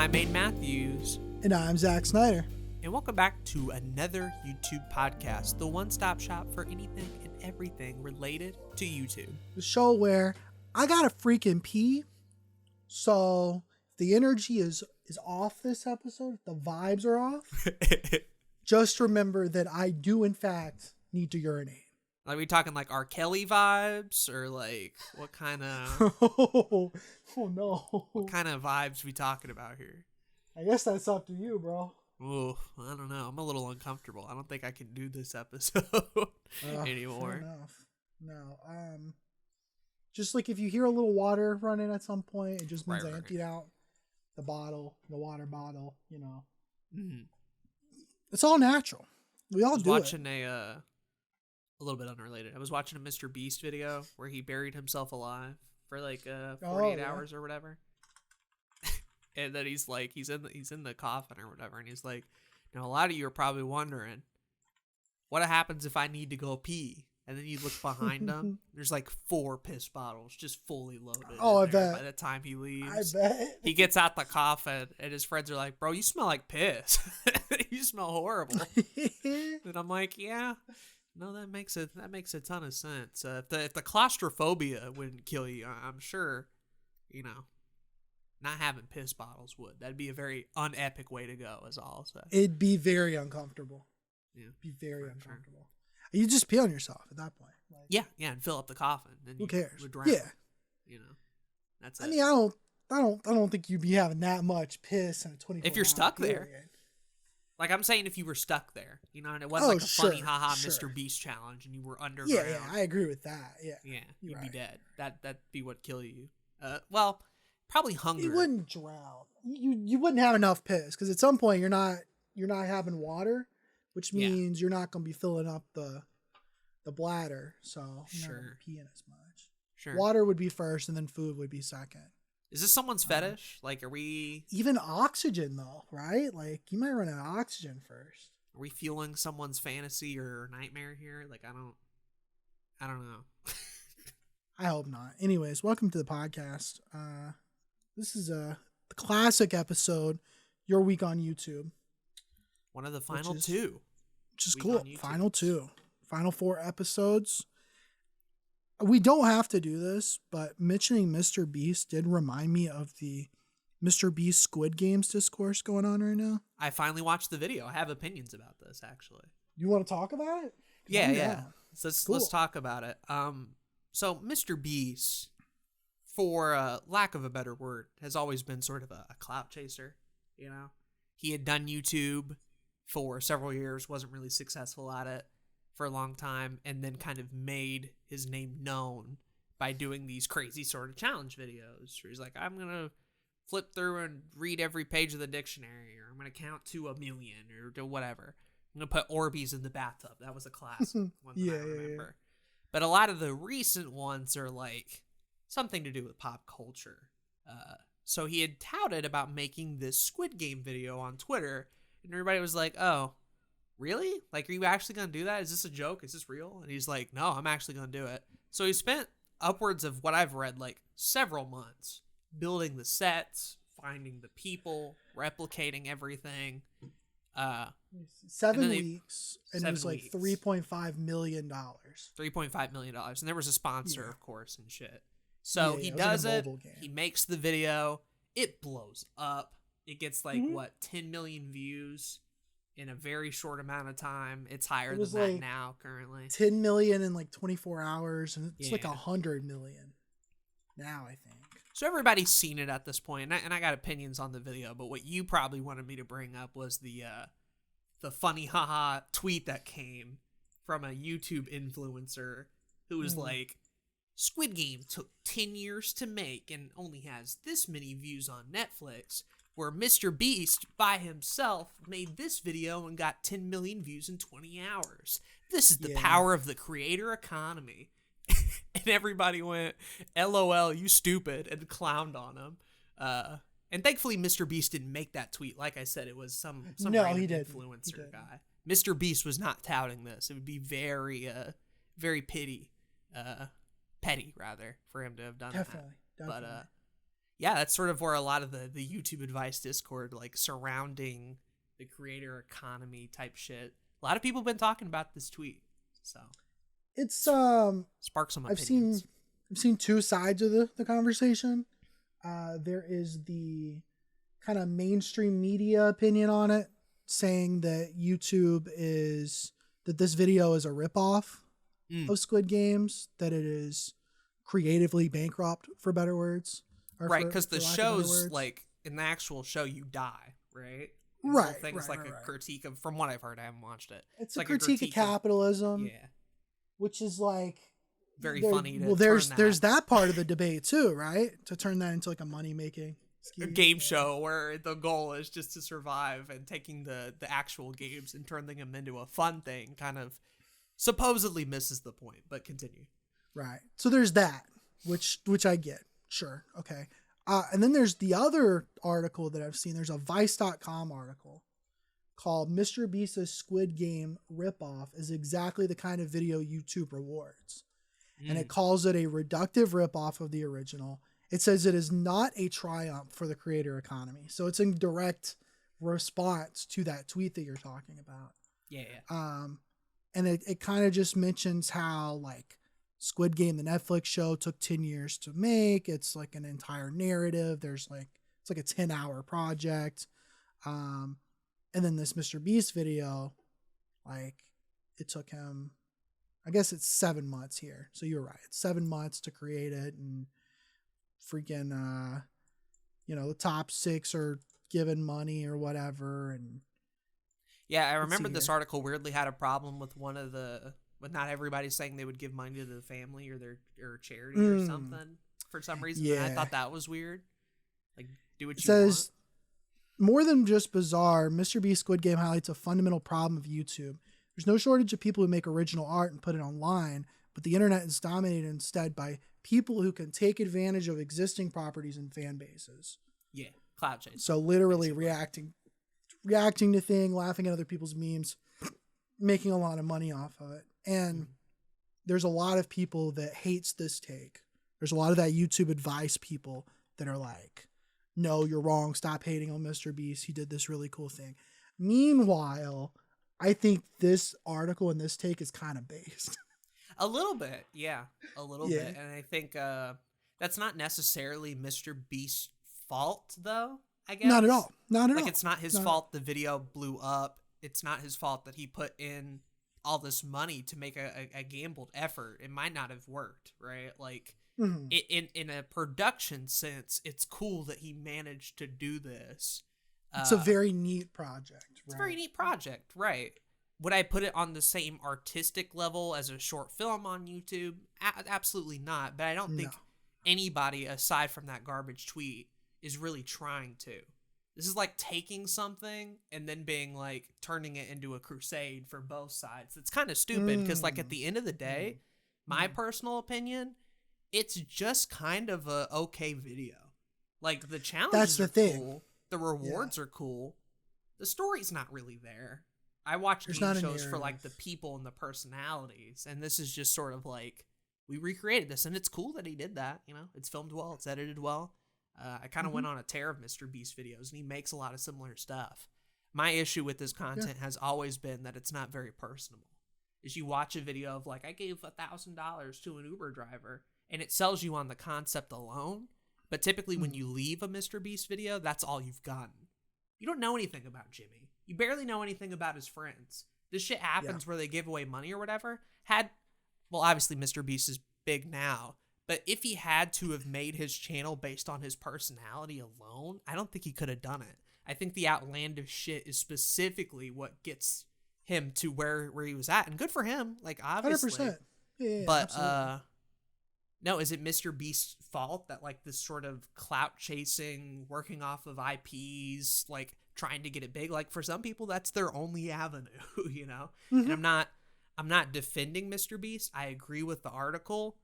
I'm Aden Matthews. And I'm Zach Snyder. And welcome back to another YouTube podcast, the one-stop shop for anything and everything related to YouTube. The show where I gotta freaking pee. So if the energy is off this episode, if the vibes are off, just remember that I do in fact need to urinate. Are we talking like R. Kelly vibes, or like what kind of Oh no. what kind of vibes we talking about here? I guess that's up to you, bro. Oh, I don't know. I'm a little uncomfortable. I don't think I can do this episode anymore. Fair enough. No, just like if you hear a little water running at some point, it just means I emptied out the water bottle. You know, It's all natural. We all do it. Watching a little bit unrelated. I was watching a Mr. Beast video where he buried himself alive for like 48 hours or whatever. And then he's like, he's in the coffin or whatever, and he's like, now a lot of you are probably wondering, what happens if I need to go pee? And then you look behind him, there's like 4 piss bottles just fully loaded. Oh, I bet. By the time he leaves, I bet. he gets out the coffin, and his friends are like, bro, you smell like piss. You smell horrible. And I'm like, yeah. No, that makes a ton of sense. If the claustrophobia wouldn't kill you, I'm sure, not having piss bottles would. That'd be a very unepic way to go, is all I'll say. It'd be very uncomfortable. Yeah, be very uncomfortable. Sure. You just pee on yourself at that point. Like, yeah, and fill up the coffin. Then who cares? Would drown. Yeah, that's. I mean, I don't think you'd be having that much piss in a 24-hour if you're stuck period. there. Like I'm saying, if you were stuck there, and it wasn't like a funny sure. Mr. Beast challenge, and you were underground. Yeah, I agree with that. Yeah, you'd be dead. That'd be what kill you. Well, probably hunger. You wouldn't drown. You wouldn't have enough piss because at some point you're not having water, which means you're not going to be filling up the bladder, so you're not going to be peeing as much. Sure. Water would be first, and then food would be second. Is this someone's fetish? Like, are we... Even oxygen, though, right? Like, you might run out of oxygen first. Are we fueling someone's fantasy or nightmare here? Like, I don't know. I hope not. Anyways, welcome to the podcast. This is the classic episode, Your Week on YouTube. One of the final 2. Which is cool. Final 2. Final 4 episodes. We don't have to do this, but mentioning Mr. Beast did remind me of the Mr. Beast Squid Games discourse going on right now. I finally watched the video. I have opinions about this, actually. You want to talk about it? Yeah. So let's talk about it. So Mr. Beast, for lack of a better word, has always been sort of a clout chaser. He had done YouTube for several years, wasn't really successful at it for a long time, and then kind of made his name known by doing these crazy sort of challenge videos where he's like, I'm going to flip through and read every page of the dictionary, or I'm going to count to 1,000,000 or do whatever. I'm going to put Orbeez in the bathtub. That was a classic one that I remember. Yeah. But a lot of the recent ones are like something to do with pop culture. So he had touted about making this Squid Game video on Twitter, and everybody was like, oh, really? Like, are you actually going to do that? Is this a joke? Is this real? And he's like, no, I'm actually going to do it. So he spent upwards of what I've read, like several months building the sets, finding the people, replicating everything. 7 weeks. And it was like $3.5 million. $3.5 million. And there was a sponsor, of course, and shit. So he does it. He makes the video. It blows up. It gets like, 10 million views in a very short amount of time. It's higher than that now currently. 10 million in like 24 hours, and it's like 100 million now, I think. So everybody's seen it at this point, and I got opinions on the video, but what you probably wanted me to bring up was the funny haha tweet that came from a YouTube influencer who was like, Squid Game took 10 years to make and only has this many views on Netflix, where Mr. Beast by himself made this video and got 10 million views in 20 hours. This is the power of the creator economy. And everybody went, LOL, you stupid, and clowned on him. And thankfully, Mr. Beast didn't make that tweet. Like I said, it was some random influencer guy. Mr. Beast was not touting this. It would be very, very petty, rather, for him to have done that. Definitely. But Yeah, that's sort of where a lot of the YouTube advice Discord, like surrounding the creator economy type shit. A lot of people have been talking about this tweet, so it's spark some I've opinions. seen two sides of the conversation. There is the kind of mainstream media opinion on it, saying that that this video is a ripoff of Squid Games, that it is creatively bankrupt, for better words. Right, because the show's like, in the actual show, you die, right? And right. The whole thing is like a critique of, from what I've heard, I haven't watched it. It's like a critique of capitalism. Yeah. Which is like very funny. There's that part of the debate too, right? To turn that into like a money making game show where the goal is just to survive, and taking the actual games and turning them into a fun thing kind of supposedly misses the point, but continue. Right. So there's that, which I get. Sure. Okay. And then there's the other article that I've seen. There's a Vice.com article called Mr. Beast's Squid Game Ripoff is exactly the kind of video YouTube rewards. And it calls it a reductive ripoff of the original. It says it is not a triumph for the creator economy. So it's in direct response to that tweet that you're talking about. Yeah. And it kind of just mentions how like Squid Game, the Netflix show, took 10 years to make. It's like an entire narrative. It's like a 10-hour project. And then this Mr. Beast video, like it took him, I guess it's 7 months here. So you're right. It's 7 months to create it, and freaking, the top 6 are given money or whatever. And yeah, I remember this article weirdly had a problem with with not everybody saying they would give money to the family or charity or something for some reason. Yeah. And I thought that was weird. Like, do what you want. More than just bizarre, Mr. Beast Squid Game highlights a fundamental problem of YouTube. There's no shortage of people who make original art and put it online, but the internet is dominated instead by people who can take advantage of existing properties and fan bases. Yeah, cloud chase. So literally reacting to things, laughing at other people's memes, making a lot of money off of it. And there's a lot of people that hates this take. There's a lot of that YouTube advice people that are like, no, you're wrong. Stop hating on Mr. Beast. He did this really cool thing. Meanwhile, I think this article and this take is kind of based. A little bit. Yeah. A little bit. And I think that's not necessarily Mr. Beast's fault, though, I guess. Not at all. Not at all. Like, it's not his fault the video blew up. It's not his fault that he put in all this money to make a gambled effort. It might not have worked, right? Like, in a production sense, it's cool that he managed to do this. It's a very neat project. It's a very neat project, right? Would I put it on the same artistic level as a short film on YouTube? Absolutely not. But I don't think anybody, aside from that garbage tweet, is really trying to. This is like taking something and then being like turning it into a crusade for both sides. It's kind of stupid because like at the end of the day, my personal opinion, it's just kind of a okay video. Like the challenges are cool. The rewards are cool. The story's not really there. I watch game shows for like the people and the personalities, and this is just sort of like, we recreated this, and it's cool that he did that. You know, it's filmed well, it's edited well. I kind of went on a tear of Mr. Beast videos, and he makes a lot of similar stuff. My issue with this content has always been that it's not very personable. Is you watch a video of like, I gave $1,000 to an Uber driver, and it sells you on the concept alone. But typically when you leave a Mr. Beast video, that's all you've gotten. You don't know anything about Jimmy. You barely know anything about his friends. This shit happens where they give away money or whatever. Well, obviously Mr. Beast is big now, but if he had to have made his channel based on his personality alone, I don't think he could have done it. I think the outlandish shit is specifically what gets him to where he was at, and good for him. Like, obviously. 100%. Yeah, but absolutely. No, is it Mr. Beast's fault that like this sort of clout chasing, working off of IPs, like trying to get it big? Like for some people, that's their only avenue, you know? And I'm not defending Mr. Beast. I agree with the article.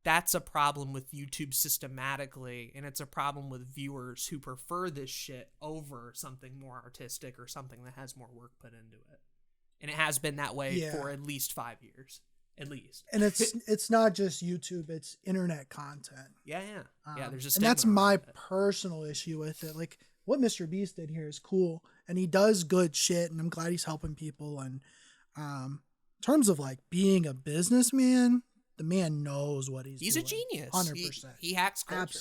That's a problem with YouTube systematically, and it's a problem with viewers who prefer this shit over something more artistic or something that has more work put into it. And it has been that way for at least 5 years. at least. And it's not just YouTube, it's internet content. Yeah. There's a and that's my it. personal issue with it. Like what Mr. Beast did here is cool, and he does good shit, and I'm glad he's helping people. And in terms of like being a businessman, the man knows what he's doing. A genius. 100%. He hacks culture.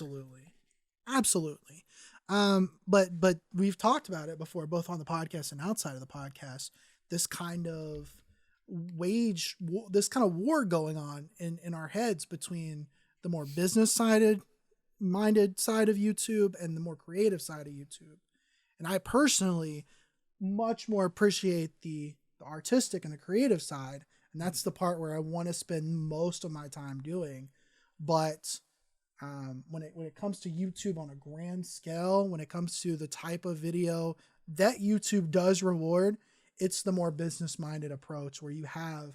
Absolutely. But we've talked about it before, both on the podcast and outside of the podcast. This kind of war going on in our heads between the more minded side of YouTube and the more creative side of YouTube. And I personally much more appreciate the artistic and the creative side. And that's the part where I want to spend most of my time doing. But when it comes to YouTube on a grand scale, when it comes to the type of video that YouTube does reward, it's the more business-minded approach where you have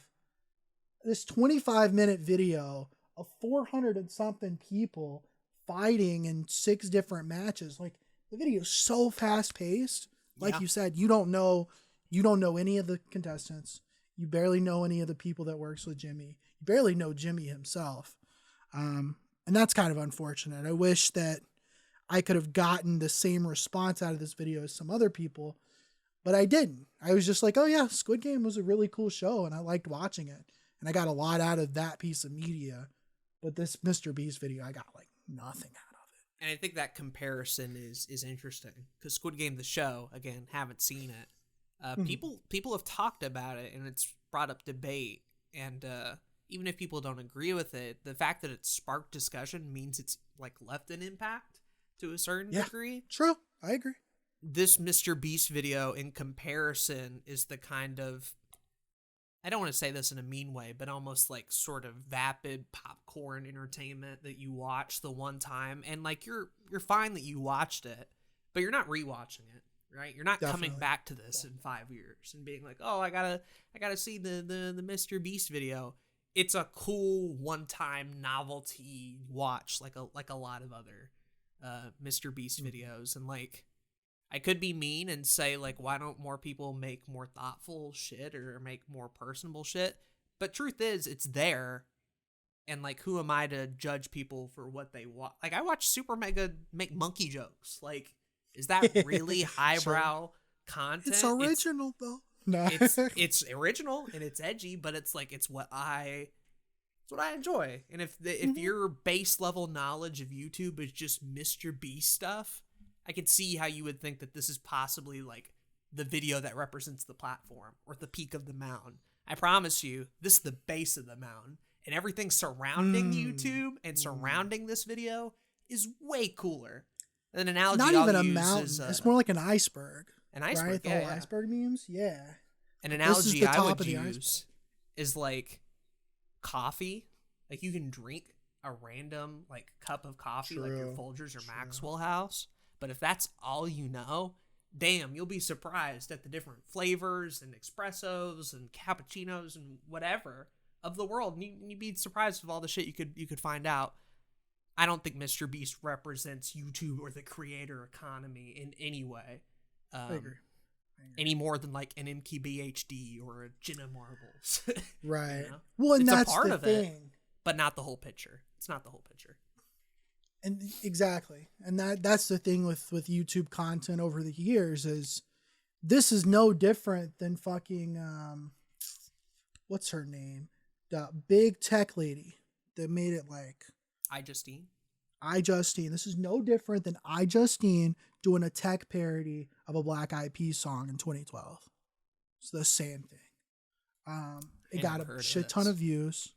this 25-minute video of 400 and something people fighting in 6 different matches. Like the video is so fast-paced. Like you said, you don't know any of the contestants. You barely know any of the people that works with Jimmy. You barely know Jimmy himself. And that's kind of unfortunate. I wish that I could have gotten the same response out of this video as some other people, but I didn't. I was just like, oh yeah, Squid Game was a really cool show and I liked watching it. And I got a lot out of that piece of media. But this Mr. Beast video, I got like nothing out of it. And I think that comparison is interesting because Squid Game, the show, again, haven't seen it. People have talked about it and it's brought up debate. And even if people don't agree with it, the fact that it sparked discussion means it's like left an impact to a certain degree. True. I agree. This Mr. Beast video in comparison is the kind of, I don't want to say this in a mean way, but almost like sort of vapid popcorn entertainment that you watch the one time and like you're fine that you watched it, but you're not rewatching it, right? You're not coming back to this in 5 years and being like, oh, I gotta see the Mr. Beast video. It's a cool one-time novelty watch, like a lot of other Mr. Beast videos, and like. I could be mean and say, like, why don't more people make more thoughtful shit or make more personable shit? But truth is, it's there. And, like, who am I to judge people for what they watch? Like, I watch Super Mega make monkey jokes. Like, is that really highbrow content? It's original, though. No. It's original and it's edgy, but it's, like, it's what I enjoy. And if your base level knowledge of YouTube is just Mr. Beast stuff, I could see how you would think that this is possibly like the video that represents the platform or the peak of the mountain. I promise you, this is the base of the mountain, and everything surrounding YouTube and surrounding this video is way cooler. An analogy not even I'll a use mountain. Is, it's more like an iceberg. An iceberg, right? The whole iceberg memes, yeah. An analogy I would use is like coffee. Like you can drink a random like cup of coffee, like your Folgers or Maxwell House. But if that's all you know, damn, you'll be surprised at the different flavors and espressos and cappuccinos and whatever of the world. And you'd be surprised of all the shit you could find out. I don't think Mr. Beast represents YouTube or the creator economy in any way. I agree. Any more than like an MKBHD or a Jenna Marbles. Right. You know? Well, and it's that's a part the of thing. It, but not the whole picture. It's not the whole picture. And exactly. And that's the thing with YouTube content over the years is this is no different than fucking, what's her name? The big tech lady that made it like iJustine. This is no different than iJustine doing a tech parody of a Black Eyed Peas song in 2012. It's the same thing. It got a shit ton of views.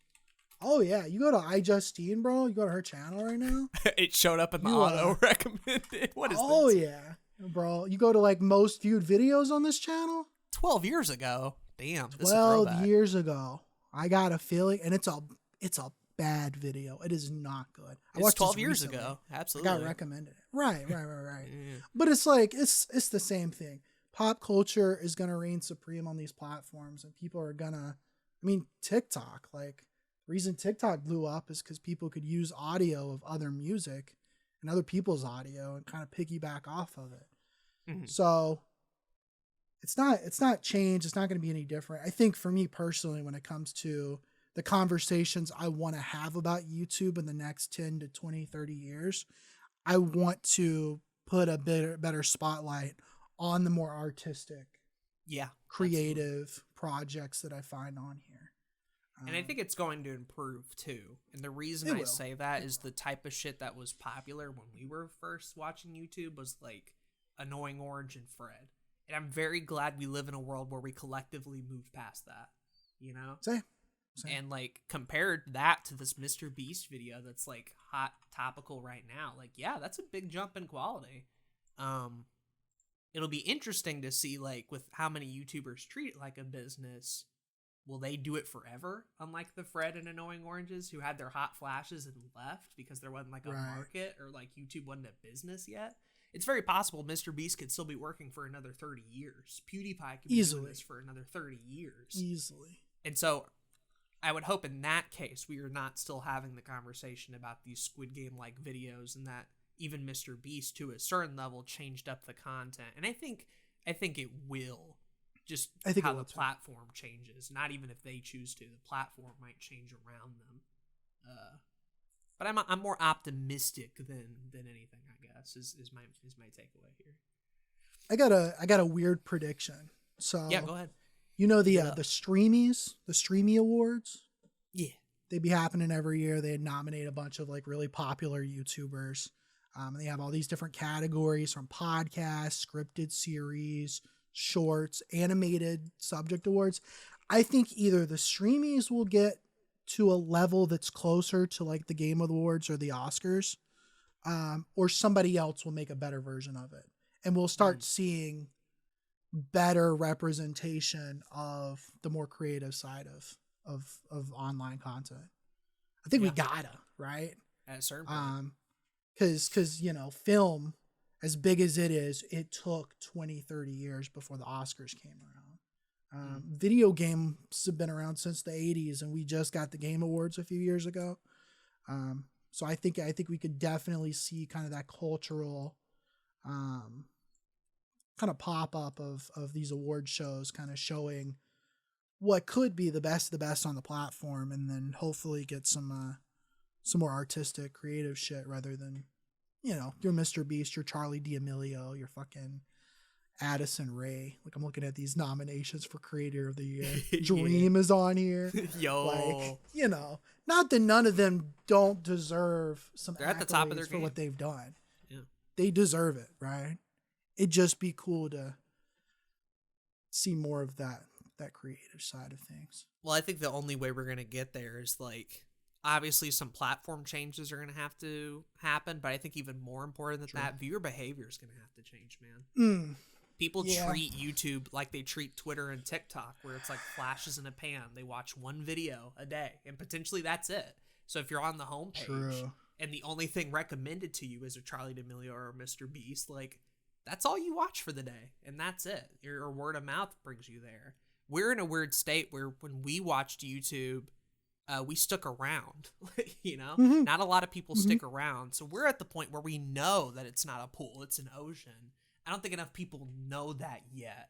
Oh yeah, you go to iJustine, bro. You go to her channel right now. It showed up in the auto recommended. What is this? Oh yeah, bro. You go to like most viewed videos on this channel. 12 years ago. Damn. 12 years ago. I got a feeling, and it's a bad video. It is not good. I watched 12 years ago. Absolutely. I got recommended it. Right. Yeah. But it's like it's the same thing. Pop culture is gonna reign supreme on these platforms, and people are gonna. I mean, TikTok, like. The reason TikTok blew up is because people could use audio of other music and other people's audio and kind of piggyback off of it. Mm-hmm. So it's not changed. It's not going to be any different. I think for me personally, when it comes to the conversations I want to have about YouTube in the next 10 to 20, 30 years, I want to put a better spotlight on the more artistic, creative absolutely. Projects that I find on here. And I think it's going to improve too. And the reason I say that is the type of shit that was popular when we were first watching YouTube was like Annoying Orange and Fred. And I'm very glad we live in a world where we collectively moved past that, you know? Same. And like compared that to this Mr. Beast video that's like hot topical right now, like, yeah, that's a big jump in quality. It'll be interesting to see like with how many YouTubers treat it like a business. Will they do it forever? Unlike the Fred and Annoying Oranges who had their hot flashes and left because there wasn't like a market or like YouTube wasn't a business yet. It's very possible Mr. Beast could still be working for another 30 years. PewDiePie could be doing this for another 30 years. Easily. And so I would hope in that case we are not still having the conversation about these Squid Game-like videos and that even Mr. Beast to a certain level changed up the content. And I think it will. Just how the platform changes. Not even if they choose to. The platform might change around them. But I'm more optimistic than anything, I guess, is my takeaway here. I got a weird prediction. So yeah, go ahead. You know the Streamy Awards? Yeah. They'd be happening every year. They'd nominate a bunch of like really popular YouTubers. And they have all these different categories from podcasts, scripted series, shorts, animated subject awards. I think either the Streamies will get to a level that's closer to like the Game Awards or the Oscars, or somebody else will make a better version of it. And we'll start seeing better representation of the more creative side of online content. I think we gotta, right? At a certain point. Because, you know, film, as big as it is, it took 20, 30 years before the Oscars came around. Video games have been around since the 80s, and we just got the Game Awards a few years ago. So I think we could definitely see kind of that cultural kind of pop-up of these award shows kind of showing what could be the best of the best on the platform, and then hopefully get some more artistic, creative shit rather than, you know, your Mr. Beast, your Charlie D'Amelio, your fucking Addison Rae. Like, I'm looking at these nominations for Creator of the Year. Dream is on here. Yo. Like, you know, not that none of them don't deserve some They're at the top of their for game. what they've done. Yeah. They deserve it, right? It'd just be cool to see more of that creative side of things. Well, I think the only way we're going to get there is like, obviously some platform changes are going to have to happen, but I think even more important than that, viewer behavior is going to have to change, man. People treat YouTube like they treat Twitter and TikTok, where it's like flashes in a pan. They watch one video a day, and potentially that's it. So if you're on the homepage and the only thing recommended to you is a Charlie D'Amelio or a Mr. Beast, like, that's all you watch for the day, and that's it. Your word of mouth brings you there. We're in a weird state where when we watched YouTube, we stuck around, you know? Not a lot of people stick around. So we're at the point where we know that it's not a pool, it's an ocean. I don't think enough people know that yet.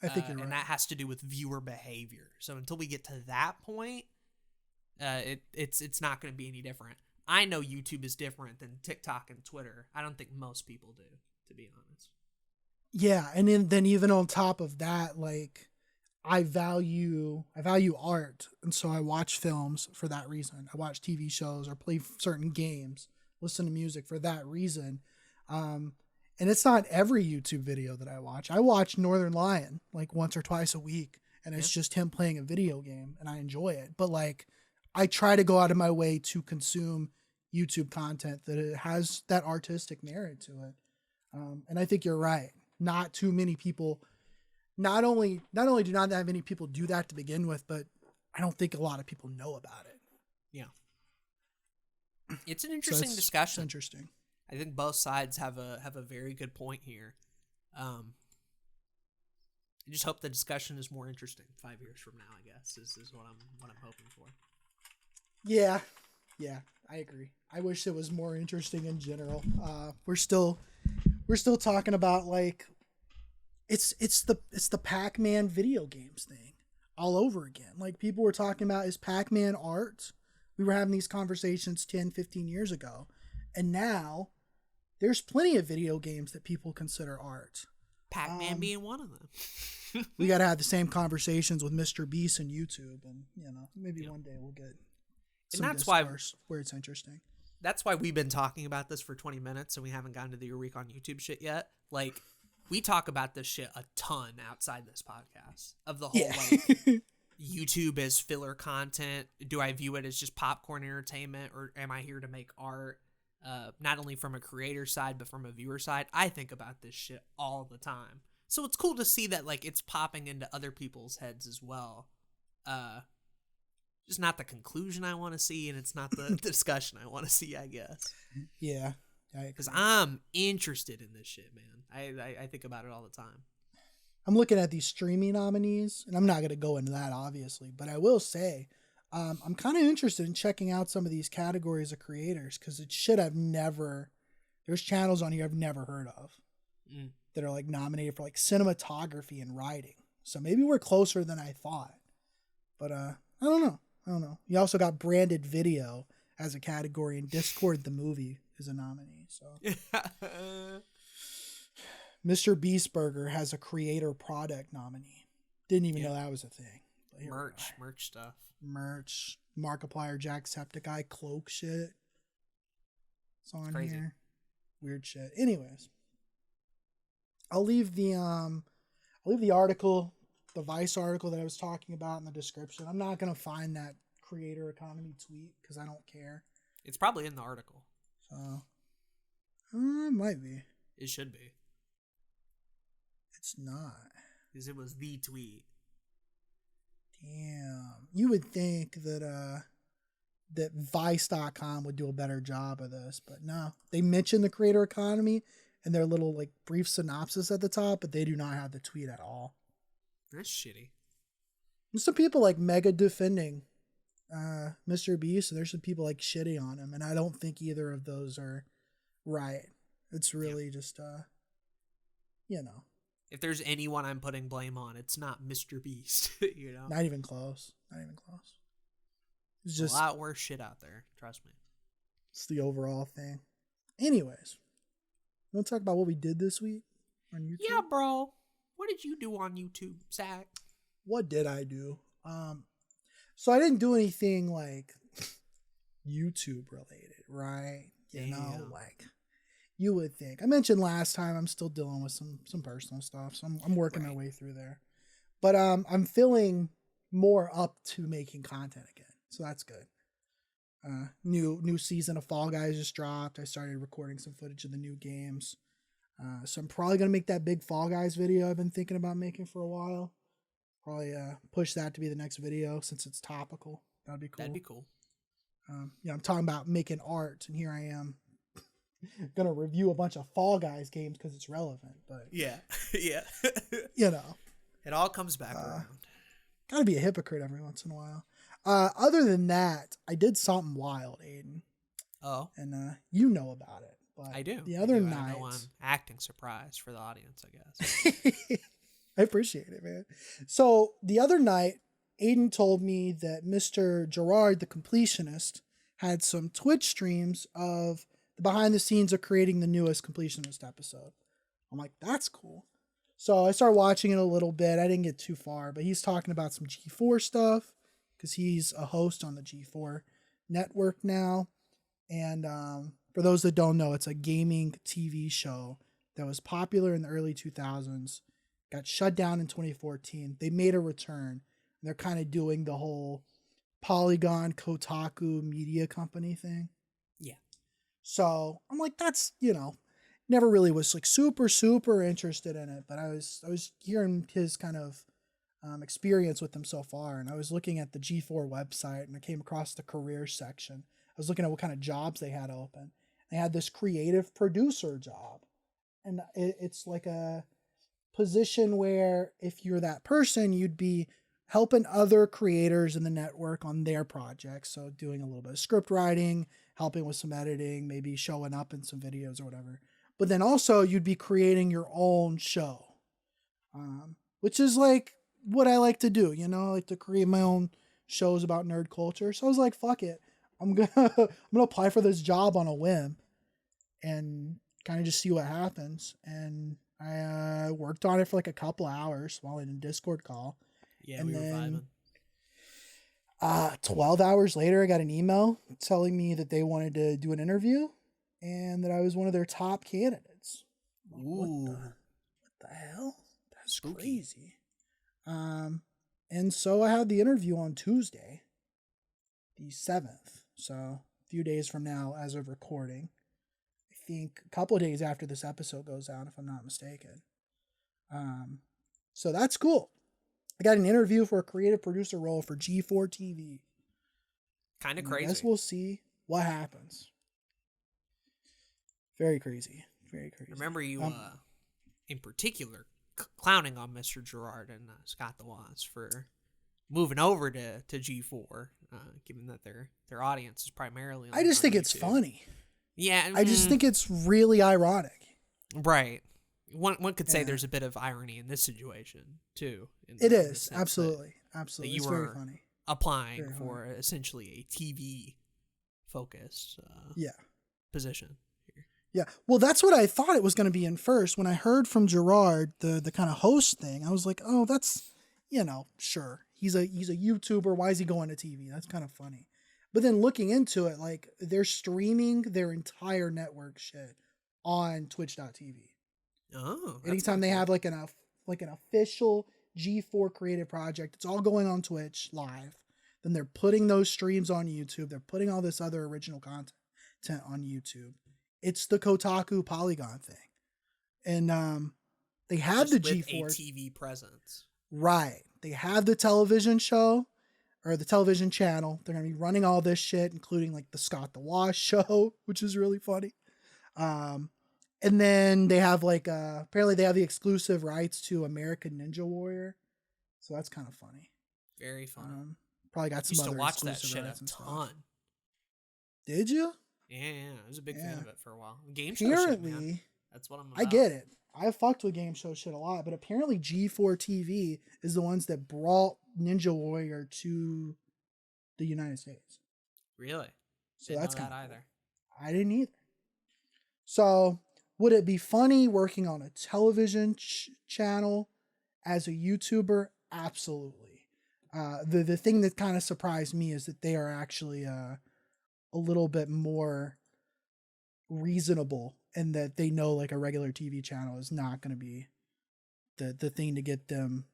I think you're right. And that has to do with viewer behavior. So until we get to that point, it's not going to be any different. I know YouTube is different than TikTok and Twitter. I don't think most people do, to be honest. Yeah, and then even on top of that, like, I value art, and so I watch films for that reason. I watch TV shows or play certain games, listen to music for that reason. And it's not every YouTube video that I watch. I watch Northern Lion like once or twice a week, and it's just him playing a video game, and I enjoy it. But like, I try to go out of my way to consume YouTube content that it has that artistic merit to it. And I think you're right. Not too many people. Not only do not that many people do that to begin with, but I don't think a lot of people know about it. Yeah. It's an interesting discussion. It's interesting. I think both sides have a very good point here. I just hope the discussion is more interesting 5 years from now, I guess, is what I'm hoping for. Yeah, I agree. I wish it was more interesting in general. We're still talking about like it's the Pac-Man video games thing. all over again. Like, people were talking about, is Pac-Man art? We were having these conversations 10, 15 years ago. And now there's plenty of video games that people consider art. Pac-Man being one of them. We got to have the same conversations with Mr. Beast and YouTube. And, maybe one day we'll get some and that's discourse where it's interesting. That's why we've been talking about this for 20 minutes and we haven't gotten to the Eureka on YouTube shit yet. Like, we talk about this shit a ton outside this podcast of the whole, like, YouTube as filler content. Do I view it as just popcorn entertainment, or am I here to make art? Not only from a creator side, but from a viewer side. I think about this shit all the time. So it's cool to see that, like, it's popping into other people's heads as well. Just not the conclusion I want to see, and it's not the discussion I want to see, I guess. Yeah. Because I'm interested in this shit, man. I think about it all the time. I'm looking at these streaming nominees, and I'm not going to go into that, obviously, but I will say I'm kind of interested in checking out some of these categories of creators, because it's shit there's channels on here I've never heard of that are, like, nominated for, like, cinematography and writing. So maybe we're closer than I thought. But I don't know. You also got branded video as a category, and Discord the movie is a nominee. So Mr. Beast Burger has a creator product nominee. Didn't even know that was a thing. Merch stuff. Merch. Markiplier, Jacksepticeye, cloak shit. It's on here. Weird shit. Anyways, I'll leave the article, the Vice article that I was talking about, in the description. I'm not gonna find that creator economy tweet because I don't care. It's probably in the article. So it might be. It should be. It's not. Because it was the tweet. Damn. You would think that that Vice.com would do a better job of this, but no. They mention the creator economy in their little, like, brief synopsis at the top, but they do not have the tweet at all. That's shitty. There's some people, like, mega defending Mr. Beast, and there's some people, like, shitting on him, and I don't think either of those are right. It's really just if there's anyone I'm putting blame on, it's not Mr. Beast. Not even close. It's just a lot worse shit out there, trust me. It's the overall thing. Anyways, you want to talk about what we did this week on YouTube? Yeah, bro. What did you do on YouTube, Zach? What did I do? So I didn't do anything, like, YouTube related, right? Like, you would think. I mentioned last time I'm still dealing with some personal stuff, so I'm working my way through there. But I'm feeling more up to making content again, so that's good. New season of Fall Guys just dropped. I started recording some footage of the new games. So I'm probably going to make that big Fall Guys video I've been thinking about making for a while. Probably push that to be the next video since it's topical. That'd be cool. I'm talking about making art, and here I am going to review a bunch of Fall Guys games because it's relevant. But yeah. It all comes back around. Got to be a hypocrite every once in a while. Other than that, I did something wild, Aiden. Oh. And you know about it. But I do. The other night. I know I'm acting surprised for the audience, I guess. I appreciate it, man. So the other night, Aiden told me that Mr. Gerard, the completionist, had some Twitch streams of the behind the scenes of creating the newest completionist episode. I'm like, that's cool. So I started watching it a little bit. I didn't get too far, but he's talking about some G4 stuff because he's a host on the G4 network now. And for those that don't know, it's a gaming TV show that was popular in the early 2000s, got shut down in 2014. They made a return. They're kind of doing the whole Polygon Kotaku media company thing. Yeah. So I'm like, that's, never really was like super interested in it, but I was hearing his kind of experience with them so far. And I was looking at the G4 website and I came across the career section. I was looking at what kind of jobs they had open. They had this creative producer job. And it's like a position where if you're that person, you'd be helping other creators in the network on their projects. So doing a little bit of script writing, helping with some editing, maybe showing up in some videos or whatever. But then also you'd be creating your own show, which is like, what I like to do. You know, I like to create my own shows about nerd culture. So I was like, fuck it. I'm gonna apply for this job on a whim and kind of just see what happens. And I worked on it for like a couple hours while in a Discord call. Yeah, and we were vibing. 12 hours later, I got an email telling me that they wanted to do an interview and that I was one of their top candidates. Ooh. What the hell? That's Spooky. crazy. And so I had the interview on Tuesday, the 7th. So a few days from now, as of recording. I think a couple of days after this episode goes out, if I'm not mistaken. So that's cool. I got an interview for a creative producer role for G4 TV. Kind of crazy. I guess we'll see what happens. Very crazy. Very crazy. Remember you, in particular, clowning on Mr. Gerard and Scott the Wasp for moving over to G4, given that their audience is primarily I just think YouTube. it's funny. Yeah. I just think it's really ironic. Right. One could say there's a bit of irony in this situation, too. It is. Absolutely. Absolutely. It's very funny. Applying very for essentially a TV-focused position. Yeah. Well, that's what I thought it was going to be in first. When I heard from Gerard, the kind of host thing, I was like, oh, that's, sure. He's a YouTuber. Why is he going to TV? That's kind of funny. But then looking into it, like, they're streaming their entire network shit on twitch.tv. Oh. Anytime they have like an official G4 creative project, it's all going on Twitch live. Then they're putting those streams on YouTube. They're putting all this other original content on YouTube. It's the Kotaku Polygon thing. And they have just the G4 a TV presence. Right. They have the television show or the television channel. They're going to be running all this shit, including like the Scott the Wasp show, which is really funny. And then they have like, apparently they have the exclusive rights to American Ninja Warrior. So that's kind of funny. Very fun. Probably got some used other to watch that exclusive shit rights a and stuff. ton. Did you? Yeah. I was a big fan of it for a while. Game Apparently, show shit, man. That's what I'm about. I get it. I fucked with game show shit a lot, but apparently G4 TV is the ones that brought Ninja Warrior to the United States. Really? So Didn't that's know kind that of either. I didn't either. So would it be funny working on a television channel as a YouTuber? Absolutely. The thing that kind of surprised me is that they are actually a little bit more reasonable and that they know like a regular TV channel is not going to be the thing to get them,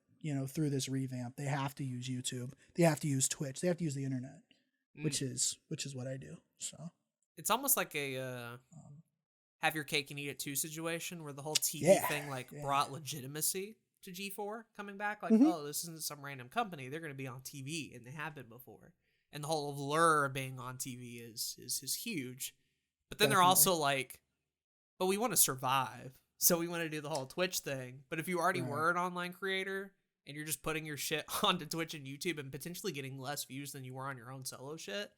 through this revamp. They have to use YouTube. They have to use Twitch. They have to use the internet, which is what I do. So it's almost like a have your cake and eat it too situation where the whole TV thing brought legitimacy to G4 coming back. Like, oh, this isn't some random company. They're going to be on TV, and they have been before. And the whole allure of being on TV is huge. But then they're also like, but we want to survive. So we want to do the whole Twitch thing. But if you already were an online creator and you're just putting your shit onto Twitch and YouTube and potentially getting less views than you were on your own solo shit,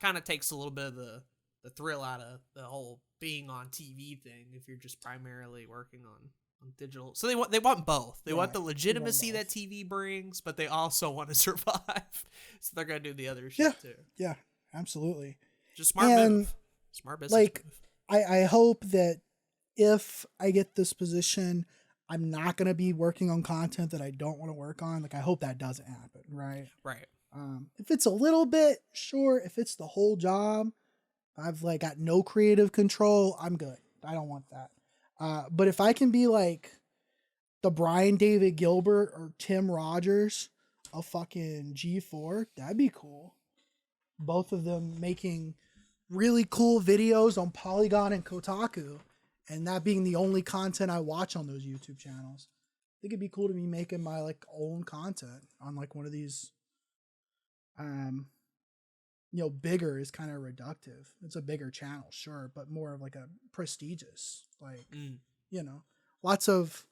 kind of takes a little bit of the thrill out of the whole being on TV thing if you're just primarily working on digital. So they want both. They want the legitimacy that TV brings, but they also want to survive. So they're going to do the other shit too. Yeah, absolutely. Just smart move. Smart business move. I hope that if I get this position, I'm not going to be working on content that I don't want to work on. Like, I hope that doesn't happen, right? Right. If it's a little bit, sure. If it's the whole job, I've like got no creative control, I'm good. I don't want that. But if I can be like the Brian David Gilbert or Tim Rogers of fucking G4, that'd be cool. Both of them making really cool videos on Polygon and Kotaku, and that being the only content I watch on those YouTube channels. I think it'd be cool to be making my like own content on like one of these. Bigger is kind of reductive. It's a bigger channel, sure, but more of like a prestigious, like lots of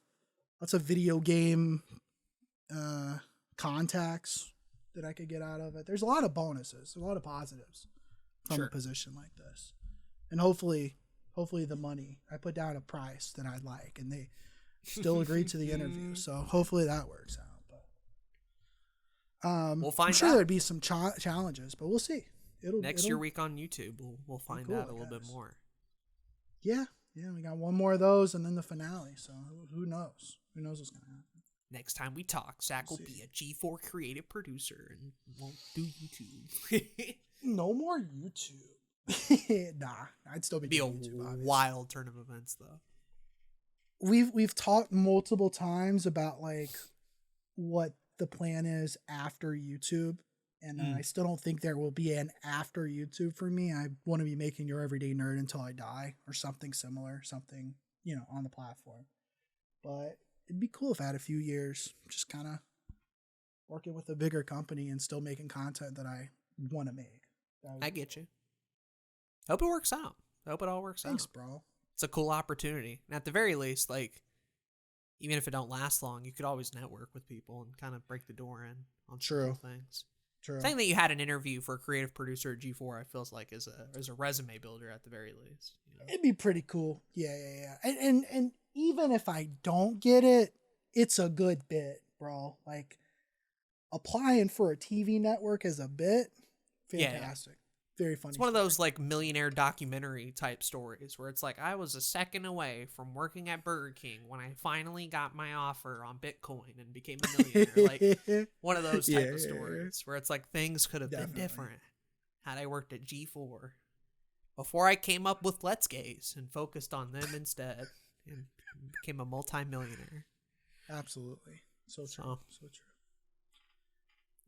video game contacts that I could get out of it. There's a lot of bonuses, a lot of positives from a position like this, and hopefully the money. I put down a price that I'd like, and they still agreed to the interview, so hopefully that works out. But We'll find I'm sure out. there'd be some challenges, but we'll see. Next year week on YouTube, we'll find out a little bit more. Yeah, we got one more of those and then the finale. So who knows? Who knows what's gonna happen? Next time we talk, Zach will be a G4 creative producer and won't do YouTube. No more YouTube. Nah, I'd still be doing YouTube. It'd be a wild turn of events, though. We've talked multiple times about like what the plan is after YouTube, and I still don't think there will be an after YouTube for me. I want to be making Your Everyday Nerd until I die, or something similar, something on the platform. But it'd be cool if I had a few years just kind of working with a bigger company and still making content that I want to make. I get you. Hope it works out. Hope it all works out. Thanks, bro. It's a cool opportunity. And at the very least, like, even if it don't last long, you could always network with people and kind of break the door in on certain things. True. Saying that you had an interview for a creative producer at G4, I feels like is a resume builder at the very least. It'd be pretty cool. Yeah. And even if I don't get it, it's a good bit, bro. Like, applying for a TV network as a bit, fantastic. Yeah. Very funny. It's one of those like millionaire documentary type stories where it's like, I was a second away from working at Burger King when I finally got my offer on Bitcoin and became a millionaire. Like one of those type of stories where it's like things could have been different had I worked at G4 before I came up with Let's Gaze and focused on them instead and became a multi-millionaire. Absolutely. So true.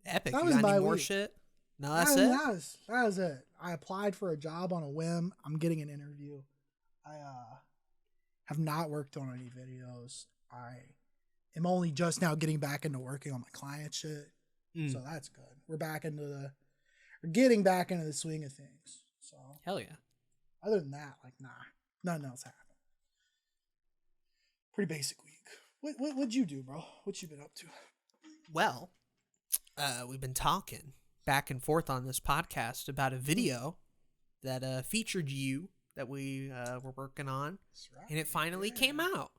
Epic. You got any more shit? No, that's it. That was it. I applied for a job on a whim. I'm getting an interview. I have not worked on any videos. I am only just now getting back into working on my client shit. So that's good. We're getting back into the swing of things. So hell yeah. Other than that, like nothing else happened. Pretty basic week. What'd you do, bro? What you been up to? Well, we've been talking back and forth on this podcast about a video that featured you that we were working on, and it finally came out.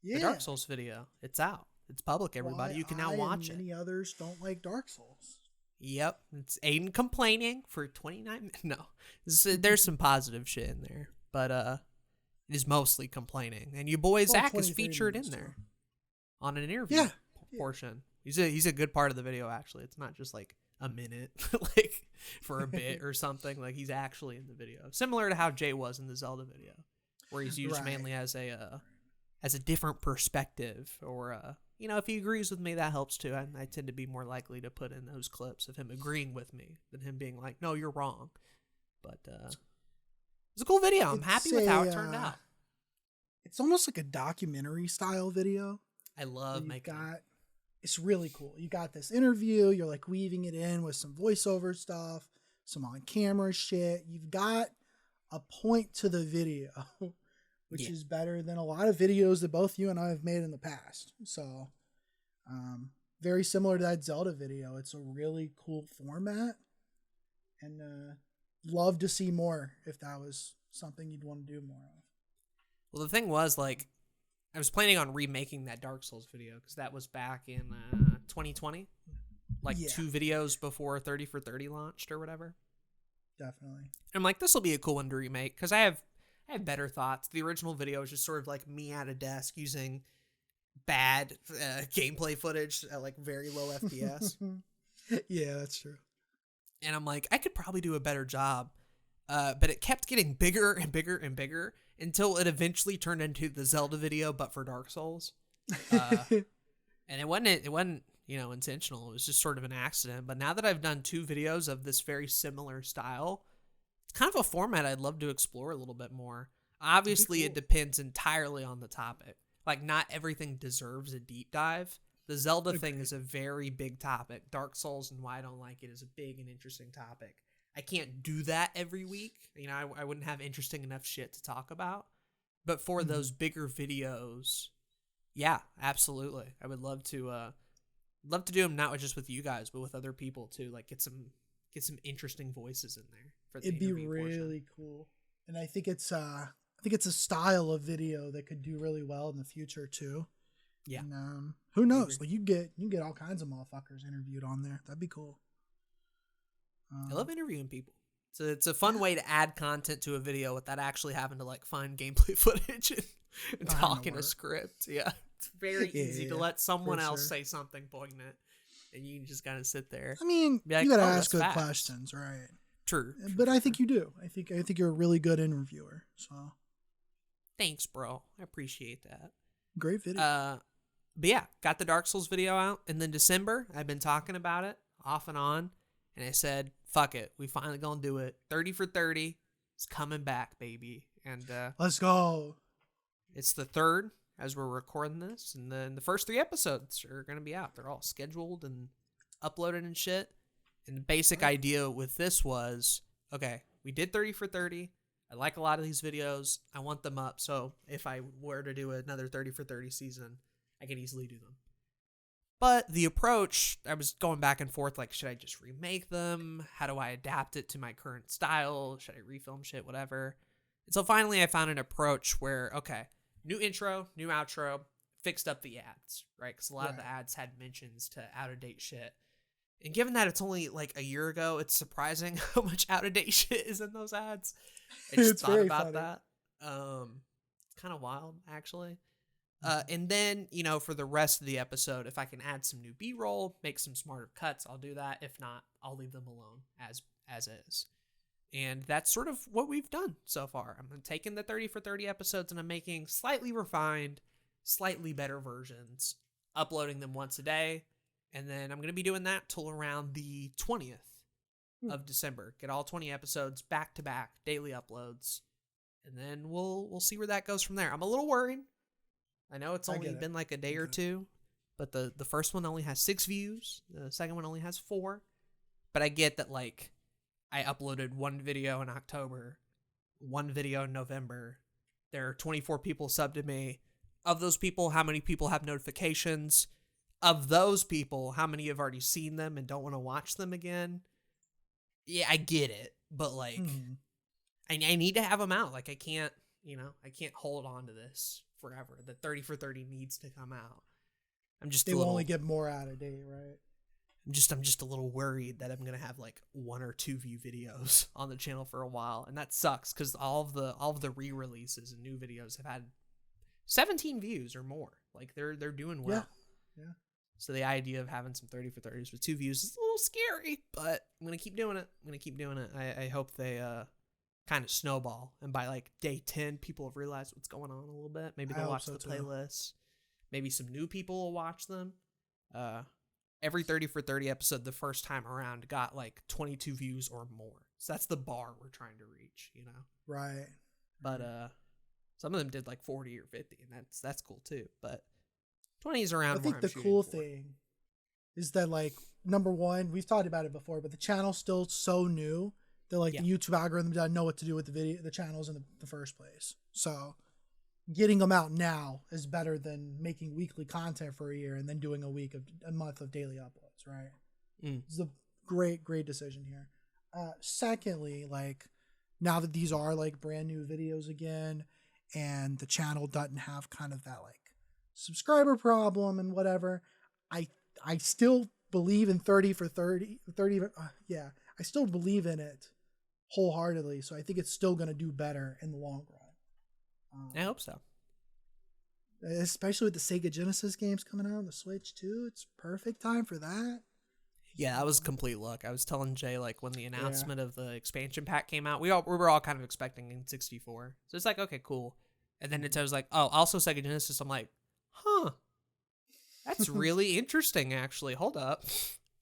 Yeah, the Dark Souls video. It's out. It's public. Everybody, you can now watch it. Many others don't like Dark Souls. Yep, it's Aden complaining for 29 minutes. No, there's some positive shit in there, but it is mostly complaining. And you boy Zach is featured in there on an interview portion. He's a good part of the video. Actually, it's not just like a minute like for a bit or something. Like he's actually in the video, similar to how Jay was in the Zelda video, where he's used mainly as a different perspective, or if he agrees with me, that helps too. I tend to be more likely to put in those clips of him agreeing with me than him being like, no, you're wrong. But it's a cool video. I'm happy with how it turned out. It's almost like a documentary style video. I love making it's really cool. You got this interview, you're like weaving it in with some voiceover stuff, some on camera shit. You've got a point to the video, which is better than a lot of videos that both you and I have made in the past. So, very similar to that Zelda video. It's a really cool format, and love to see more if that was something you'd want to do more of. Well, the thing was, like, I was planning on remaking that Dark Souls video because that was back in 2020, like 2 videos before 30 for 30 launched or whatever. Definitely. I'm like, this will be a cool one to remake because I have better thoughts. The original video is just sort of like me at a desk using bad gameplay footage at like very low FPS. Yeah, that's true. And I'm like, I could probably do a better job, but it kept getting bigger and bigger and bigger until it eventually turned into the Zelda video, but for Dark Souls. And it wasn't, intentional. It was just sort of an accident. But now that I've done 2 videos of this very similar style, it's kind of a format I'd love to explore a little bit more. Obviously, it depends entirely on the topic. Like, not everything deserves a deep dive. The Zelda thing is a very big topic. Dark Souls and why I don't like it is a big and interesting topic. I can't do that every week. I wouldn't have interesting enough shit to talk about. But for those bigger videos, yeah, absolutely. I would love to do them not just with you guys, but with other people too. Like get some interesting voices in there for the It'd be really cool. And I think it's a style of video that could do really well in the future too. Yeah. And, who knows? Like you get all kinds of motherfuckers interviewed on there. That'd be cool. I love interviewing people. So it's a fun way to add content to a video without actually having to like find gameplay footage and talk in a script. Yeah. It's very easy to let someone else say something poignant and you can just kind of sit there. I mean, like, you gotta ask good questions, right? True. But I think you do. I think you're a really good interviewer. So thanks, bro. I appreciate that. Great video. But yeah, got the Dark Souls video out, and then December, I've been talking about it off and on, and I said, fuck it, we finally gonna do it. 30 for 30 is coming back, baby. And let's go. It's the 3rd as we're recording this, and then the first 3 episodes are gonna be out. They're all scheduled and uploaded and shit. And the basic idea with this was, okay, we did 30 for 30. I like a lot of these videos. I want them up, so if I were to do another 30 for 30 season, I could easily do them. But the approach, I was going back and forth, like, should I just remake them? How do I adapt it to my current style? Should I refilm shit, whatever? And so finally I found an approach where, okay, new intro, new outro, fixed up the ads, right? Because a lot of the ads had mentions to out-of-date shit. And given that it's only like a year ago, it's surprising how much out-of-date shit is in those ads. I just thought about that. It's kind of wild, actually. And then, for the rest of the episode, if I can add some new B-roll, make some smarter cuts, I'll do that. If not, I'll leave them alone as is. And that's sort of what we've done so far. I'm taking the 30 for 30 episodes and I'm making slightly refined, slightly better versions, uploading them once a day. And then I'm going to be doing that till around the 20th of December. Get all 20 episodes back to back, daily uploads. And then we'll see where that goes from there. I'm a little worried. I know it's only been like a day or two, but the first one only has 6 views. The second one only has 4. But I get that, like, I uploaded 1 video in October, 1 video in November. There are 24 people subbed to me. Of those people, how many people have notifications? Of those people, how many have already seen them and don't want to watch them again? Yeah, I get it. But, like, I need to have them out. Like, I can't hold on to this forever. The 30 for 30 needs to come out. They will only get more out of date, right? I'm just a little worried that I'm gonna have like 1 or 2 view videos on the channel for a while, and that sucks because all of the re-releases and new videos have had 17 views or more. Like they're doing well. Yeah. So the idea of having some 30 for 30s with 2 views is a little scary, but I'm gonna keep doing it. I hope they kind of snowball, and by like day 10 people have realized what's going on a little bit. Maybe they'll watch the playlists. Maybe some new people will watch them. Every 30 for 30 episode the first time around got like 22 views or more, so that's the bar we're trying to reach, right? But some of them did like 40 or 50, and that's cool too. But 20 is around. I think the cool thing is that, like, number one, we've talked about it before, but the channel's still so new that the YouTube algorithm doesn't know what to do with the channels in the first place. So getting them out now is better than making weekly content for a year and then doing a month of daily uploads, right? It's a great decision here. Secondly, like, now that these are like brand new videos again, and the channel doesn't have kind of that like subscriber problem and whatever, I still believe in 30 for 30. I still believe in it wholeheartedly. So I think it's still going to do better in the long run. I hope so. Especially with the Sega Genesis games coming out on the Switch too. It's perfect time for that. Yeah, that was complete luck. I was telling Jay, like, when the announcement of the expansion pack came out, we were all kind of expecting N64. So it's like, okay, cool. And then it was like, oh, also Sega Genesis. I'm like, huh. That's really interesting, actually. Hold up.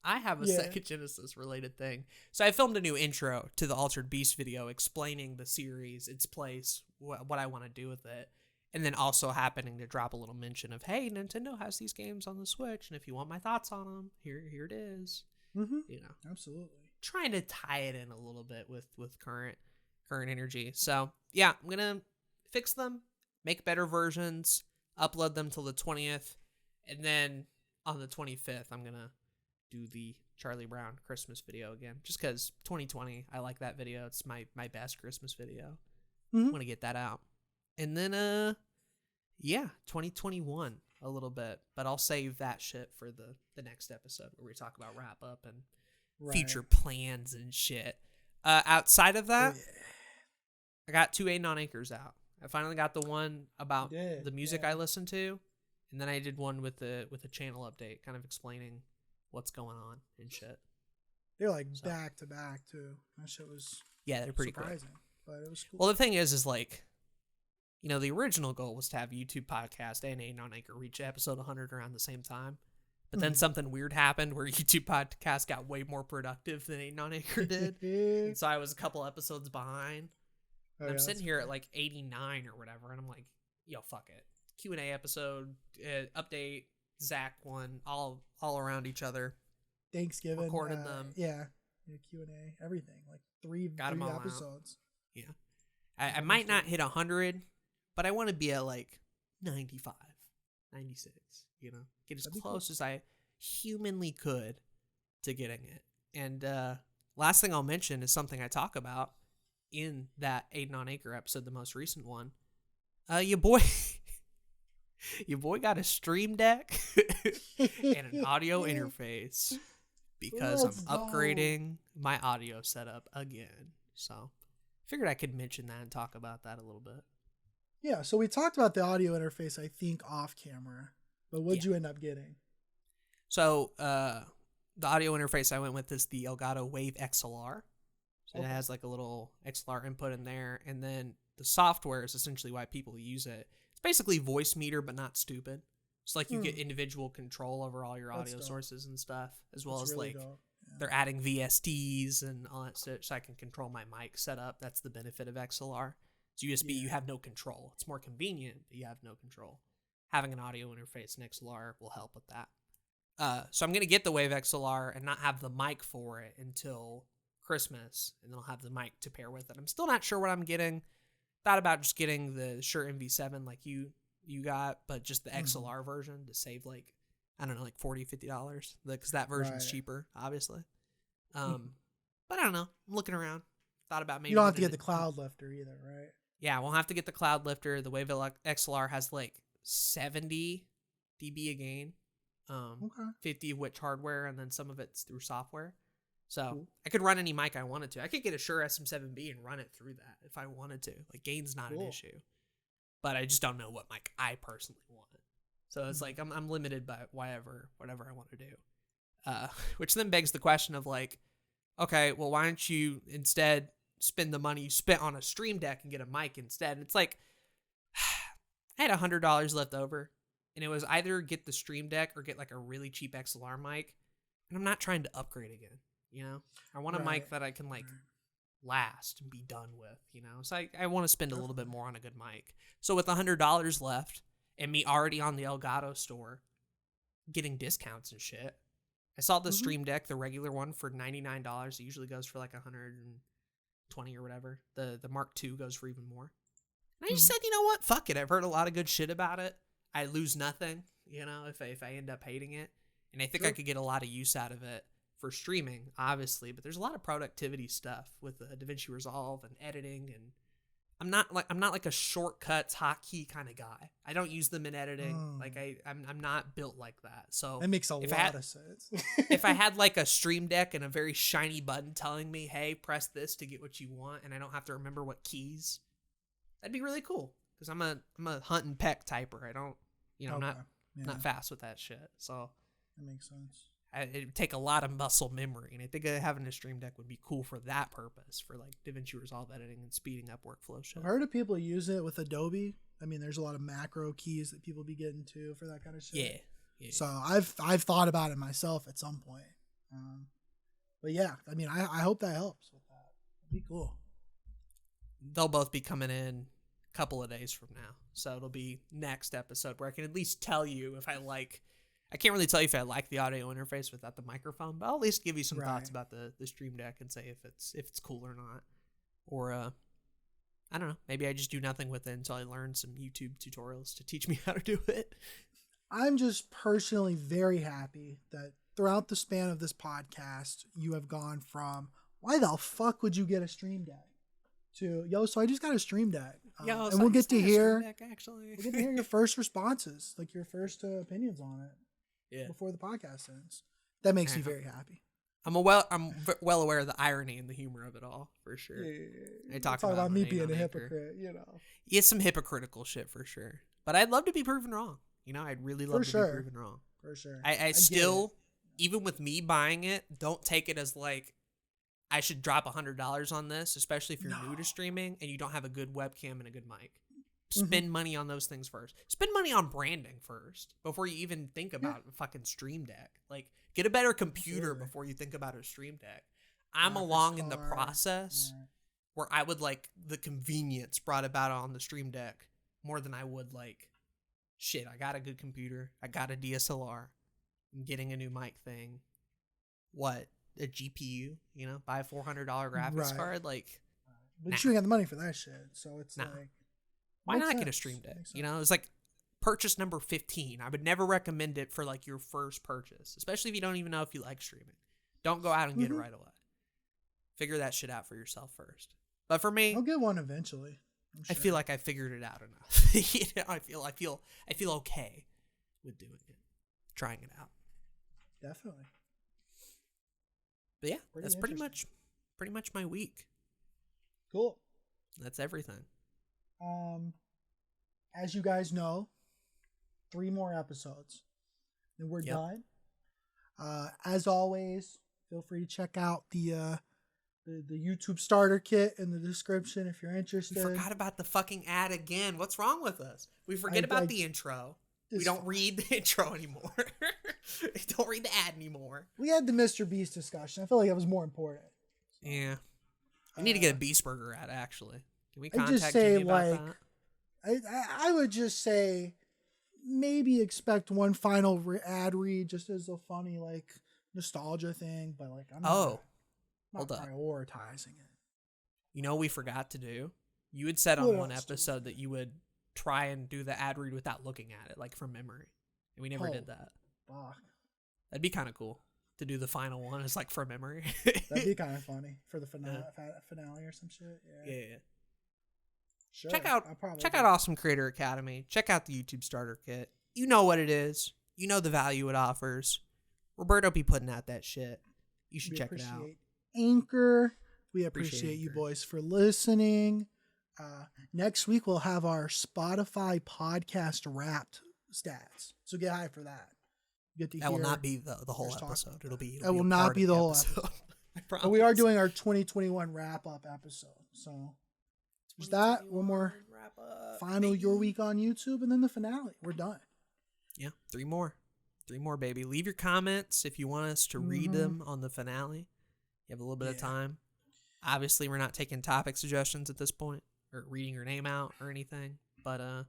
I have a Sega Genesis related thing. So I filmed a new intro to the Altered Beast video explaining the series, its place, what I want to do with it. And then also happening to drop a little mention of, hey, Nintendo has these games on the Switch, and if you want my thoughts on them, here it is. Absolutely. Trying to tie it in a little bit with current energy. So yeah, I'm gonna fix them, make better versions, upload them till the 20th, and then on the 25th, I'm gonna do the Charlie Brown Christmas video again, just because 2020, I like that video. It's my best Christmas video. I want to get that out. And then 2021, a little bit, but I'll save that shit for the next episode where we talk about wrap up and future plans and shit. Outside of that, I got 2 Aden on Anchors out. I finally got the one about the music I listen to, and then I did one with a channel update, kind of explaining what's going on and shit. They're like back to back too. That shit was they're pretty surprising, but it was cool. Well, the thing is like, you know, the original goal was to have YouTube podcast and Aden on Anchor reach episode 100 around the same time. But then something weird happened where YouTube podcast got way more productive than Aden on Anchor did. And so I was a couple episodes behind. I'm sitting here at like 89 or whatever, and I'm like, yo, fuck it. Q&A episode, update, Zach one, all around each other. Thanksgiving. Recorded them. Yeah. Q&A, everything. Like three episodes. Out. Yeah. I might not hit 100, but I want to be at like 95, 96, you know? Get as close as I humanly could to getting it. And last thing I'll mention is something I talk about in that Aden on Anchor episode, the most recent one. Your boy got a Stream Deck and an audio interface because I'm upgrading my audio setup again. So figured I could mention that and talk about that a little bit. Yeah, so we talked about the audio interface, I think, off camera. But what'd you end up getting? So the audio interface I went with is the Elgato Wave XLR. So it has like a little XLR input in there. And then the software is essentially why people use it. It's basically voice meter, but not stupid. It's like you get individual control over all your audio sources and stuff, as well as really like they're adding VSTs and all that stuff, so I can control my mic setup. That's the benefit of XLR. It's USB, you have no control. It's more convenient, but you have no control. Having an audio interface in XLR will help with that. So I'm going to get the Wave XLR and not have the mic for it until Christmas, and then I'll have the mic to pair with it. I'm still not sure what I'm getting. Thought about just getting the Shure MV7 like you got, but just the XLR version to save like, I don't know, like $40, $50, because that version's cheaper, obviously. But I don't know. I'm looking around. Thought about maybe. You don't have to get the cloud lifter either, right? Yeah, I won't have to get the cloud lifter. The Wave XLR has like 70 dB of gain, 50 of which hardware, and then some of it's through software. So I could run any mic I wanted to. I could get a Shure SM7B and run it through that if I wanted to. Like, gain's not an issue, but I just don't know what mic I personally want. So it's like I'm limited by whatever I want to do. Which then begs the question of like, okay, well, why don't you instead spend the money you spent on a Stream Deck and get a mic instead? And it's like, I had $100 left over, and it was either get the Stream Deck or get like a really cheap XLR mic. And I'm not trying to upgrade again. You know, I want a mic that I can like last and be done with, you know? So I want to spend a little bit more on a good mic. So with $100 left and me already on the Elgato store getting discounts and shit, I saw the Stream Deck, the regular one, for $99. It usually goes for like $120 or whatever. The Mark II goes for even more. And I just said, you know what? Fuck it. I've heard a lot of good shit about it. I lose nothing, you know, if I end up hating it. And I think I could get a lot of use out of it for streaming, obviously, but there's a lot of productivity stuff with DaVinci Resolve and editing, and I'm not like a shortcuts hotkey kind of guy. I don't use them in editing. Like I'm not built like that. So that makes a lot of sense. If I had like a Stream Deck and a very shiny button telling me, "Hey, press this to get what you want," and I don't have to remember what keys, that'd be really cool. Because I'm a hunt and peck typer. I don't, you know, I'm not fast with that shit. So that makes sense. It would take a lot of muscle memory, and I think having a Stream Deck would be cool for that purpose, for like DaVinci Resolve editing and speeding up workflow shit. I've heard of people use it with Adobe. I mean, there's a lot of macro keys that people be getting to for that kind of shit. Yeah. So I've thought about it myself at some point. But yeah, I mean, I hope that helps with that. It'd be cool. They'll both be coming in a couple of days from now, so it'll be next episode where I can at least tell you if I like. I can't really tell you if I like the audio interface without the microphone, but I'll at least give you some thoughts about the Stream Deck and say if it's cool or not. Or I don't know, maybe I just do nothing with it until I learn some YouTube tutorials to teach me how to do it. I'm just personally very happy that throughout the span of this podcast, you have gone from, why the fuck would you get a Stream Deck, to, yo, so I just got a Stream Deck. And we'll get to hear your first responses, like your first opinions on it before the podcast ends. That makes me very happy. I'm well aware of the irony and the humor of it all, for sure. I talk about me being a hypocrite, you know. It's some hypocritical shit for sure. But I'd love to be proven wrong. You know, I'd really love to be proven wrong. For sure. I still, even with me buying it, don't take it as like I should drop $100 on this, especially if you're new to streaming and you don't have a good webcam and a good mic. Spend money on those things first. Spend money on branding first before you even think about a fucking Stream Deck. Like, get a better computer before you think about a Stream Deck. I'm along in the process where I would like the convenience brought about on the Stream Deck more than I would like, shit, I got a good computer. I got a DSLR. I'm getting a new mic thing. What? A GPU? You know, buy a $400 graphics card? Like, but you ain't got the money for that shit. So it's like, why not get a Stream Deck? You know, it's like purchase number 15. I would never recommend it for like your first purchase, especially if you don't even know if you like streaming. Don't go out and get it right away. Figure that shit out for yourself first. But for me, I'll get one eventually. I feel like I figured it out enough. You know, I feel okay with doing it, trying it out. Definitely. But yeah, that's pretty much my week. Cool. That's everything. As you guys know, 3 more episodes, and we're done. As always, feel free to check out the YouTube starter kit in the description if you're interested. We forgot about the fucking ad again. What's wrong with us? We forget about the intro. We don't read the intro anymore. We don't read the ad anymore. We had the Mr. Beast discussion. I feel like that was more important. Yeah. We need to get a Beast Burger ad, actually. Can we contact just say, Jimmy about that? I would just say maybe expect one final ad read just as a funny like nostalgia thing, but like I'm not prioritizing it. You know what we forgot to do? You had said on one episode that you would try and do the ad read without looking at it, like from memory, and we never did that. Fuck. That'd be kind of cool to do the final one as like from memory. That'd be kind of funny for the finale or some shit. Yeah. Sure. Check out Awesome Creator Academy. Check out the YouTube starter kit. You know what it is. You know the value it offers. Roberto be putting out that shit. You should check it out. Anchor. We appreciate you boys for listening. Next week we'll have our Spotify podcast wrapped stats. So get hyped for that. That will not be the whole episode. It will not be the whole episode. But we are doing our 2021 wrap up episode. So there's that. One more final Your Week on YouTube, and then the finale. We're done. Yeah, 3 more. 3 more, baby. Leave your comments if you want us to read them on the finale. You have a little bit of time. Obviously, we're not taking topic suggestions at this point or reading your name out or anything. But if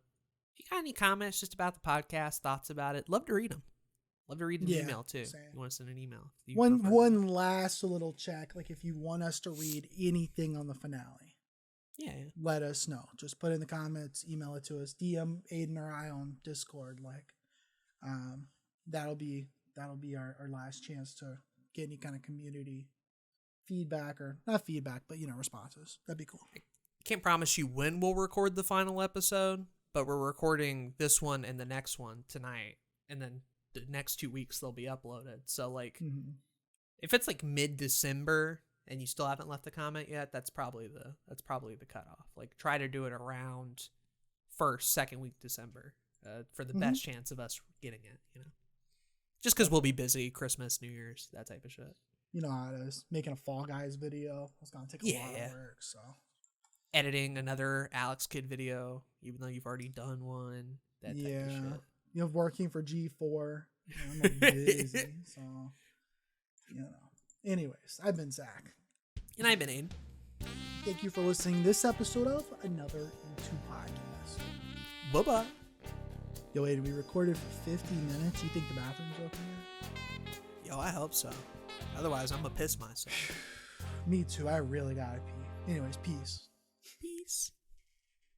you got any comments just about the podcast, thoughts about it, love to read them. Love to read an email too. Same. You want to send an email? One last little check. Like if you want us to read anything on the finale, let us know. Just put it in the comments, email it to us, DM Aden or I on Discord. Like, that'll be our last chance to get any kind of community feedback, or not feedback, but responses. That'd be cool. I can't promise you when we'll record the final episode, but we're recording this one and the next one tonight, and then the next 2 weeks they'll be uploaded. So like, if it's like mid-December and you still haven't left a comment yet, that's probably the cutoff. Like, try to do it around second week December for the best chance of us getting it. Just because we'll be busy, Christmas, New Year's, that type of shit. You know how it is. Making a Fall Guys video, it's gonna take a lot of work. So editing another Alex Kidd video, even though you've already done one. That type of shit. Working for G4. I'm like busy, so Anyways, I've been Zach, and I've been Aiden. Thank you for listening to this episode of Another YouTube Podcast. Bye bye. Yo, Aiden, we recorded for 50 minutes. You think the bathroom's open yet? Yo, I hope so. Otherwise, I'm gonna piss myself. Me too. I really gotta pee. Anyways, peace.